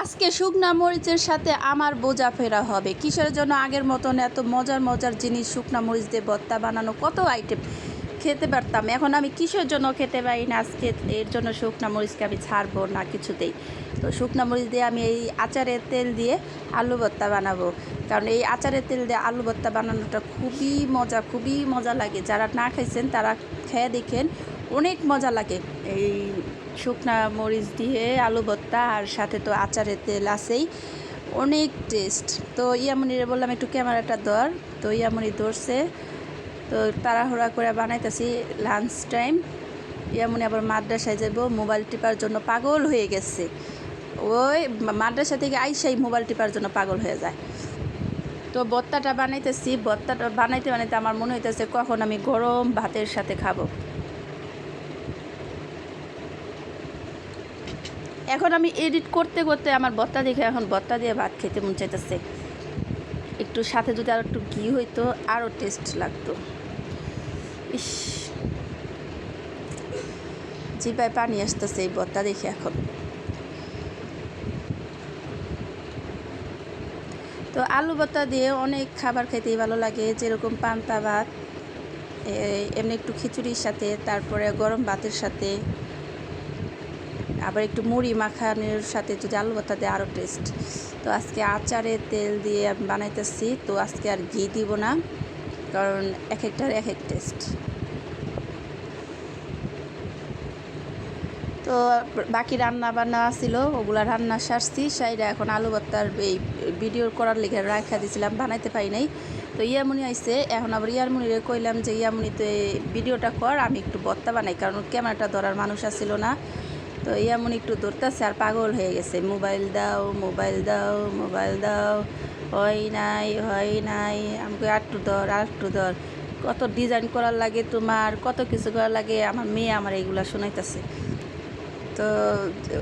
আজকে শুকনা মরিচের সাথে আমার বোঝা ফেরা হবে কিসের জন্য। আগের মতন এত মজার মজার জিনিস শুকনা মরিচ দিয়ে ভর্তা বানানো কত আইটেম খেতে পারতাম, এখন আমি কিসের জন্য খেতে পারি না। আজকে এর জন্য শুকনা মরিচকে আমি ছাড়বো না কিছুতেই। তো শুকনা মরিচ দিয়ে আমি এই আচারের তেল দিয়ে আলু ভর্তা বানাবো, কারণ এই আচারের তেল দিয়ে আলু ভর্তা বানানোটা খুবই মজা লাগে। যারা না খাইছেন তারা খেয়ে দেখেন, অনেক মজা লাগে এই শুকনা মরিচ দিয়ে আলু ভর্তা, আর সাথে তো আচারের তেল আছেই, অনেক টেস্ট। তো ইয়ামনিরে বললাম একটু ক্যামেরাটা ধর, তো ইয়ামনি ধরছে। তো তাড়াহুড়া করে বানাইতেছি, লাঞ্চ টাইম। ইয়ামনি আবার মাদ্রাসায় যাব, মোবাইল টিপার জন্য পাগল হয়ে গেছে। ওই মাদ্রাসা থেকে আইসাই মোবাইল টিপার জন্য পাগল হয়ে যায়। তো ভর্তাটা বানাইতেছি, ভর্তাটা বানাইতে বানাইতে আমার মনে হইতেছে কখন আমি গরম ভাতের সাথে খাবো। এখন আমি এডিট করতে করতে আমার ভর্তা দেখে এখন ভর্তা দিয়ে ভাত খেতে মন চাইতেছে। একটু সাথে যদি আর একটু ঘি হইতো আরও টেস্ট লাগতো। ইস, জিভায় পানি আসতেছে এই ভর্তা দেখে এখন। তো আলু ভর্তা দিয়ে অনেক খাবার খেতেই ভালো লাগে, যেরকম পান্তা ভাত, এমনি একটু খিচুড়ির সাথে, তারপরে গরম ভাতের সাথে, আবার একটু মুড়ি মাখানোর সাথে যদি আলু ভর্তা দিয়ে আরও টেস্ট। তো আজকে আচারের তেল দিয়ে আমি বানাইতেছি, তো আজকে আর ঘি দিব না, কারণ এক একটার এক এক টেস্ট। তো বাকি রান্না বান্না ছিল, ওগুলা রান্না সারছি সাইডে। এখন আলু ভর্তার এই ভিডিও করার লেগে রাখা দিয়েছিলাম, বানাইতে পারি নাই। তো ইয়ামনি আইসে, এখন আবার ইয়ামনিরে কইলাম যে ইয়ামনি তো ভিডিওটা কর, আমি একটু ভর্তা বানাই, কারণ ক্যামেরাটা ধরার মানুষ আসছিল না। তো ইয়ামনি একটু ধরতেছে আর পাগল হয়ে গেছে, মোবাইল দাও মোবাইল দাও মোবাইল দাও, হয় নাই। আমাকে আরেকটু ধর, কত ডিজাইন করার লাগে, তোমার কত কিছু করার লাগে। আমার মেয়ে আমার এইগুলা শোনাইতেছে। তো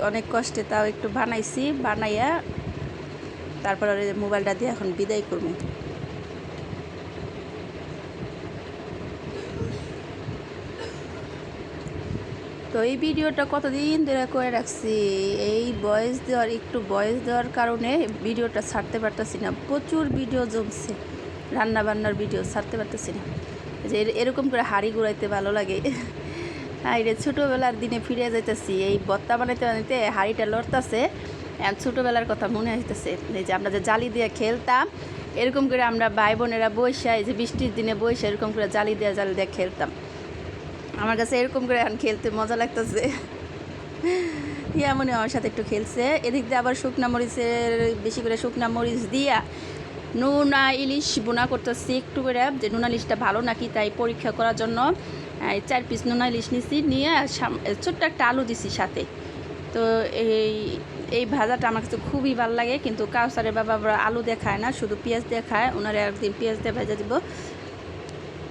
অনেক কষ্টে তাও একটু বানাইছি, বানাইয়া তারপর মোবাইলটা দিয়ে এখন বিদায় করবো। তো এই ভিডিওটা কতদিন ধরে করে রাখছি, এই বয়েস দেওয়ার কারণে ভিডিওটা ছাড়তে পারতেছি না। প্রচুর ভিডিও জমছে, রান্না বান্নার ভিডিও ছাড়তে পারতেছি না। যে এরকম করে হাঁড়ি ঘুরাইতে ভালো লাগে। হ্যাঁ, রে ছোটোবেলার দিনে ফিরে যাইতেছি, এই ভর্তা বানাইতে বানাইতে হাঁড়িটা লড়তেছে। ছোটোবেলার কথা মনে আসতেছে, এই যে আমরা যে জালি দিয়ে খেলতাম, এরকম করে আমরা ভাই বোনেরা বৈশা, এই যে বৃষ্টির দিনে বৈশা এরকম করে জালি দিয়ে খেলতাম। আমার কাছে এরকম করে এখন খেলতে মজা লাগতেছে। মনে আমার সাথে একটু খেলছে। এদিক দিয়ে আবার শুকনা মরিচের বেশি করে শুকনা মরিচ দিয়া নোনা ইলিশ বোনা করতেছি একটু করে, যে নোনা ইলিশটা ভালো নাকি তাই পরীক্ষা করার জন্য 4 পিস নোনা ইলিশ নিছি, নিয়ে ছোট্ট একটা আলু দিছি সাথে। তো এই ভাজাটা আমার কাছে খুবই ভালো লাগে, কিন্তু কাউসারের বাবা আলু দিয়ে খায় না, শুধু পেঁয়াজ দিয়ে খায়। ওনারা একদিন পেঁয়াজ দিয়ে ভেজে দিব।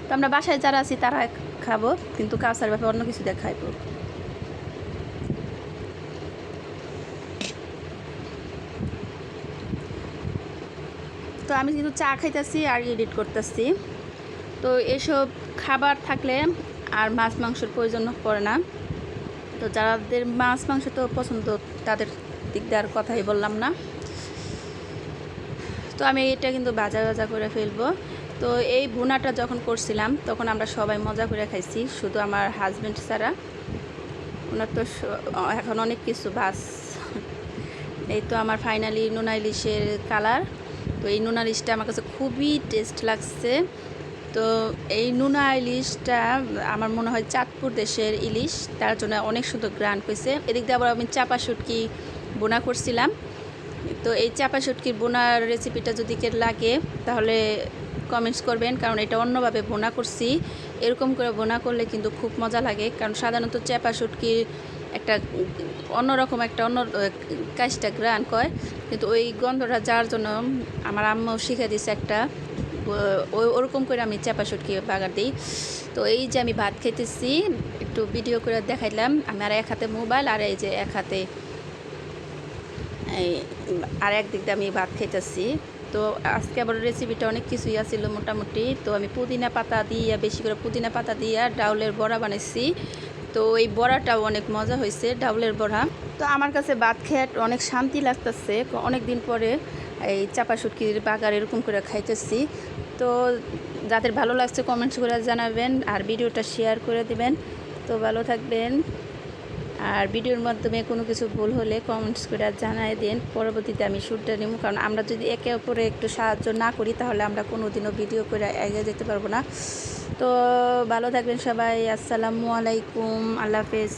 তো আমরা বাসায় যারা আছি তারা খাবো, কিন্তু কাউসারের বাবা অন্য কিছু দিয়ে খাইবো। তো আমি কিন্তু চা খাইতেছি আর এডিট করতেছি। তো এসব খাবার থাকলে আর মাছ মাংসের প্রয়োজন পড়ে না। তো যাদের মাছ মাংস তো পছন্দ, তাদের দিক দিয়ে আর কথাই বললাম না। তো আমি এটা কিন্তু ভাজা করে ফেলবো। তো এই ভুনাটা যখন করছিলাম তখন আমরা সবাই মজা করে খাইছি, শুধু আমার হাজব্যান্ড ছাড়া। ওনার তো এখন অনেক কিছু বাস। এই তো আমার ফাইনালি নোনা ইলিশের কালার। তো এই নোনা ইলিশটা আমার কাছে খুবই টেস্ট লাগছে। তো এই নোনা ইলিশটা আমার মনে হয় চাঁদপুর দেশের ইলিশ, তার জন্য অনেক সুন্দর গ্রান হয়েছে। এদিক দিয়ে আবার আমি চাপা শুটকি বোনা করছিলাম। তো এই চাপা শুটকির বোনার রেসিপিটা যদি কে লাগে তাহলে কমেন্টস করবেন, কারণ এটা অন্যভাবে বোনা করছি। এরকম করে বোনা করলে কিন্তু খুব মজা লাগে, কারণ সাধারণত চাপা শুটকির একটা অন্যরকম অন্য কাজটা গ্রান কয়, কিন্তু ওই গন্ধটা যার জন্য আমার আম্মু শিখে দিছে একটা, ওরকম করে আমি চাপা শুটকি বাগার দিই। তো এই যে আমি ভাত খেতেছি, একটু ভিডিও করে দেখাইলাম। আমি আর এক হাতে মোবাইল, আর এই যে এক হাতে আর একদিক দিয়ে আমি ভাত খাইতেছি। তো আজকে আবার রেসিপিটা অনেক কিছুই আছিল মোটামুটি। তো আমি পুদিনা পাতা দিয়ে, বেশি করে পুদিনা পাতা দিয়ে ডাউলের বড়া বানাইছি। তো এই বড়াটাও অনেক মজা হয়েছে, ডাউলের বড়া। তো আমার কাছে ভাত খেয়ে অনেক শান্তি লাগতেছে, অনেক দিন পরে এই চাপা শুটকির বাগার এরকম করে খাইতেছি। তো যাদের ভালো লাগছে কমেন্টস করে জানাবেন, আর ভিডিওটা শেয়ার করে দিবেন। তো ভালো থাকবেন, আর ভিডিওর মাধ্যমে কোনো কিছু ভুল হলে কমেন্টস করে জানাই দিন, পরবর্তীতে আমি শ্যুটটা নিব। কারণ আমরা যদি একে অপরে একটু সাহায্য না করি তাহলে আমরা কোনো দিনও ভিডিও করে এগিয়ে যেতে পারবো না। তো ভালো থাকবেন সবাই, আসসালামু আলাইকুম, আল্লাহ হাফেজ।